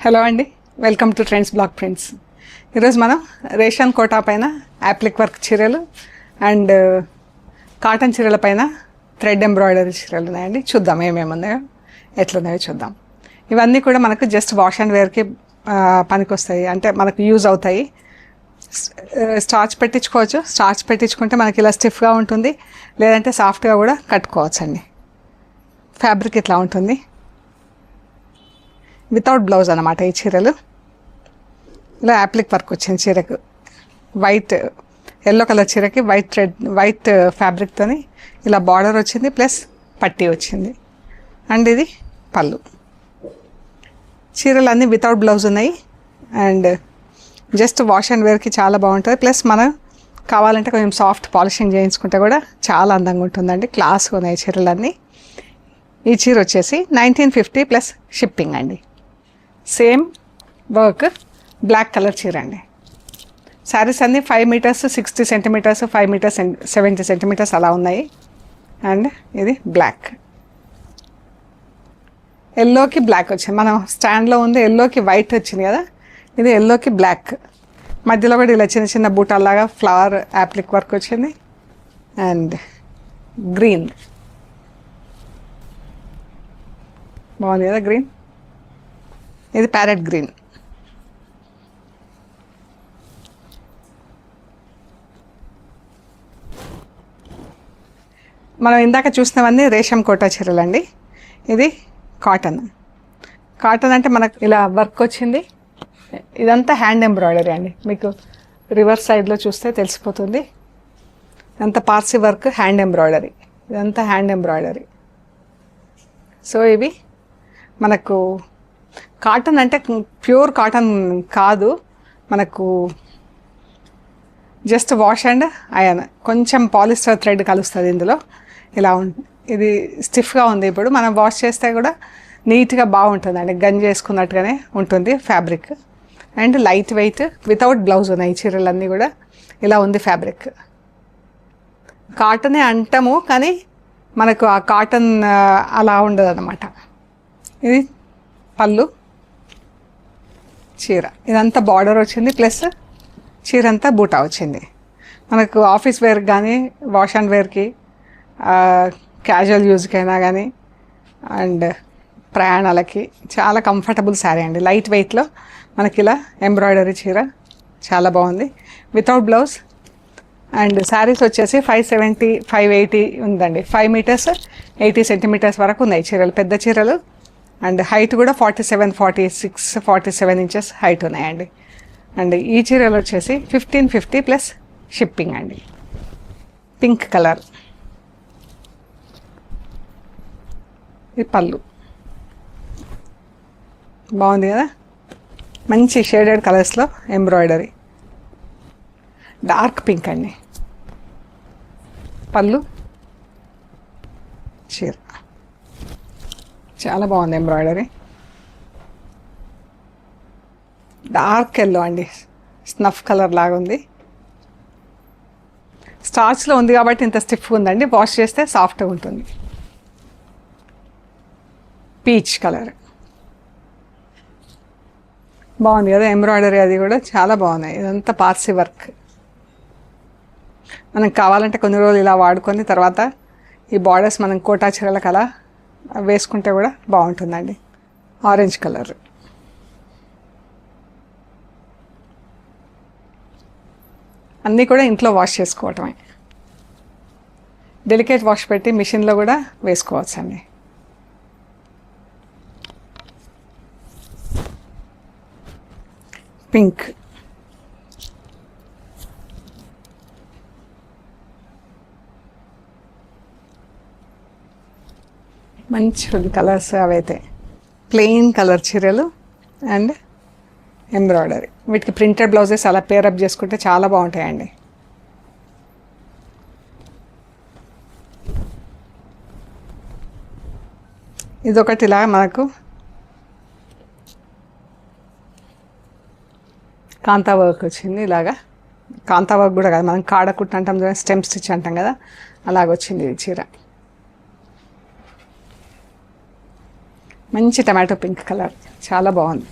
Hello అండి, welcome to trends blog friends. ఈరోజు మనం రేషన్ కోటా పైన యాప్లిక్ వర్క్ చీరలు అండ్ కాటన్ చీరల పైన థ్రెడ్ ఎంబ్రాయిడరీ చీరలు ఉన్నాయండి. చూద్దాం ఏమేమి ఉన్నాయో, ఎట్లున్నాయో చూద్దాం. ఇవన్నీ కూడా మనకు జస్ట్ వాష్ అండ్ వేర్కి పనికి వస్తాయి, అంటే మనకు యూజ్ అవుతాయి. స్టార్చ్ పెట్టించుకోవచ్చు. స్టార్చ్ పెట్టించుకుంటే మనకి ఇలా స్టిఫ్గా ఉంటుంది, లేదంటే సాఫ్ట్గా కూడా కట్టుకోవచ్చు అండి. ఫ్యాబ్రిక్ ఇట్లా ఉంటుంది, వితౌట్ బ్లౌజ్ అన్నమాట. ఈ చీరలు ఇలా యాప్లిక్ వర్క్ వచ్చింది. చీరకు వైట్ ఎల్లో కలర్ చీరకి వైట్ ఫ్యాబ్రిక్తో ఇలా బార్డర్ వచ్చింది, ప్లస్ పట్టీ వచ్చింది. అండ్ ఇది పళ్ళు. చీరలు అన్నీ వితౌట్ బ్లౌజ్ ఉన్నాయి అండ్ జస్ట్ వాష్ అండ్ వేర్కి చాలా బాగుంటుంది. ప్లస్ మనం కావాలంటే కొంచెం సాఫ్ట్ పాలిషింగ్ చేయించుకుంటే కూడా చాలా అందంగా ఉంటుందండి. క్లాస్గా ఉన్నాయి చీరలన్నీ. ఈ చీర వచ్చేసి 1950 ప్లస్ షిప్పింగ్ అండి. సేమ్ వర్క్, బ్లాక్ కలర్ చీర అండి. శారీస్ అన్నీ 5 మీటర్స్ 60 సెంటీమీటర్స్, 5 మీటర్స్ 70 సెంటీమీటర్స్ అలా ఉన్నాయి. అండ్ ఇది బ్లాక్, ఎల్లోకి బ్లాక్ వచ్చింది. మనం స్టాండ్లో ఉంది ఎల్లోకి వైట్ వచ్చింది కదా, ఇది ఎల్లోకి బ్లాక్. మధ్యలో కూడా ఇలా చిన్న చిన్న బూటాల్లాగా ఫ్లవర్ యాప్లిక్ వర్క్ వచ్చింది. అండ్ గ్రీన్ బాగుంది కదా, గ్రీన్. ఇది ప్యారెట్ గ్రీన్. మనం ఇందాక చూసినవన్నీ రేషం కోటా చీరలు అండి. ఇది కాటన్. కాటన్ అంటే మనకు ఇలా వర్క్ వచ్చింది. ఇదంతా హ్యాండ్ ఎంబ్రాయిడరీ అండి. మీకు రివర్స్ సైడ్లో చూస్తే తెలిసిపోతుంది. ఇదంతా పార్సీ వర్క్, హ్యాండ్ ఎంబ్రాయిడరీ. ఇదంతా హ్యాండ్ ఎంబ్రాయిడరీ. సో ఇవి మనకు కాటన్ అంటే ప్యూర్ కాటన్ కాదు, మనకు జస్ట్ వాష్ అండ్ అయన్, కొంచెం పాలిస్టర్ థ్రెడ్ కలుస్తుంది ఇందులో. ఇలా ఇది స్టిఫ్గా ఉంది. ఇప్పుడు మనం వాష్ చేస్తే కూడా నీట్గా బాగుంటుందండి, గంజి చేసుకున్నట్టుగానే ఉంటుంది fabric. And light weight, without blouse ఉన్నాయి చీరలన్నీ కూడా. ఇలా ఉంది ఫ్యాబ్రిక్. కాటనే అంటాము కానీ మనకు ఆ కాటన్ అలా ఉండదు అన్నమాట. ఇది పళ్ళు, చీర ఇదంతా బార్డర్ వచ్చింది, ప్లస్ చీర అంతా బూటా వచ్చింది. మనకు ఆఫీస్ వేర్కి కానీ, వాష్ అండ్ వేర్కి, క్యాజువల్ యూజ్కైనా కానీ, అండ్ ప్రయాణాలకి చాలా కంఫర్టబుల్ శారీ అండి. లైట్ వెయిట్లో మనకి ఇలా ఎంబ్రాయిడరీ చీర చాలా బాగుంది, వితౌట్ బ్లౌజ్. అండ్ శారీస్ వచ్చేసి 570, 580 ఉందండి. 5 మీటర్స్ 80 సెంటీమీటర్స్ వరకు ఉన్నాయి చీరలు, పెద్ద చీరలు. అండ్ హైట్ కూడా 47, 46, 47 ఇంచెస్ హైట్ ఉన్నాయండి. అండ్ ఈ చీరలు వచ్చేసి 1550 ప్లస్ షిప్పింగ్ అండి. Pink colour. ఇది పళ్ళు, బాగుంది కదా, మంచి షేడెడ్ కలర్స్లో ఎంబ్రాయిడరీ. డార్క్ పింక్ అండి. పళ్ళు, చీర చాలా బాగుంది ఎంబ్రాయిడరీ. డార్క్ ఎల్లో అండి, స్నఫ్ కలర్ లాగా ఉంది. స్టార్చ్లో ఉంది కాబట్టి ఇంత స్టిఫ్గా ఉందండి. వాష్ చేస్తే సాఫ్ట్గా ఉంటుంది. పీచ్ కలర్ బాగుంది కదా, ఎంబ్రాయిడరీ అది కూడా చాలా బాగున్నాయి. ఇదంతా పార్సీ వర్క్. మనం కావాలంటే కొన్ని రోజులు ఇలా వాడుకొని తర్వాత ఈ బార్డర్స్ మనం కోటా చీరలకు అలా వేసుకుంటే కూడా బాగుంటుందండి. Orange colour. అన్నీ కూడా ఇంట్లో వాష్ చేసుకోవటమే. డెలికేట్ వాష్ పెట్టి మిషన్లో కూడా వేసుకోవచ్చండి. పింక్. మంచి కలర్స్ అవైతే. ప్లెయిన్ కలర్ చీరలు అండ్ ఎంబ్రాయిడరీ. వీటికి ప్రింటెడ్ బ్లౌజెస్ అలా పేరప్ చేసుకుంటే చాలా బాగుంటాయండి. ఇదొకటి ఇలా మనకు కాంతా వర్క్ వచ్చింది. ఇలాగా కాంతా వర్క్ కూడా కాదు, మనం కాడ కుట్టు అంటాం కదా, స్టెమ్ స్టిచ్ అంటాం కదా, అలాగొచ్చింది ఈ చీర. మంచి టమాటో పింక్ కలర్, చాలా బాగుంది.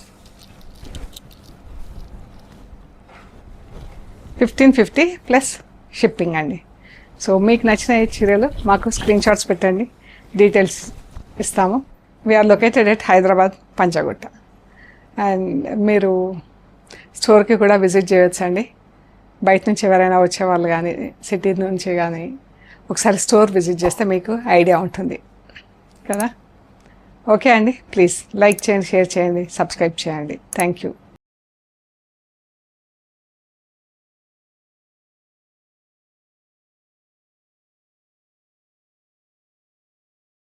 1550 ప్లస్ షిప్పింగ్ అండి. సో మీకు నచ్చిన ఈ చీరలు మాకు స్క్రీన్ షాట్స్ పెట్టండి, డీటెయిల్స్ ఇస్తాము. We're located at Hyderabad Panjagutta. And మీరు స్టోర్కి కూడా విజిట్ చేయొచ్చండి. బయట నుంచి ఎవరైనా వచ్చేవాళ్ళు కానీ సిటీ నుంచి కానీ ఒకసారి స్టోర్ విజిట్ చేస్తే మీకు ఐడియా ఉంటుంది కదా. ఓకే అండి, ప్లీజ్ లైక్ చేయండి, షేర్ చేయండి, సబ్స్క్రైబ్ చేయండి. Thank you.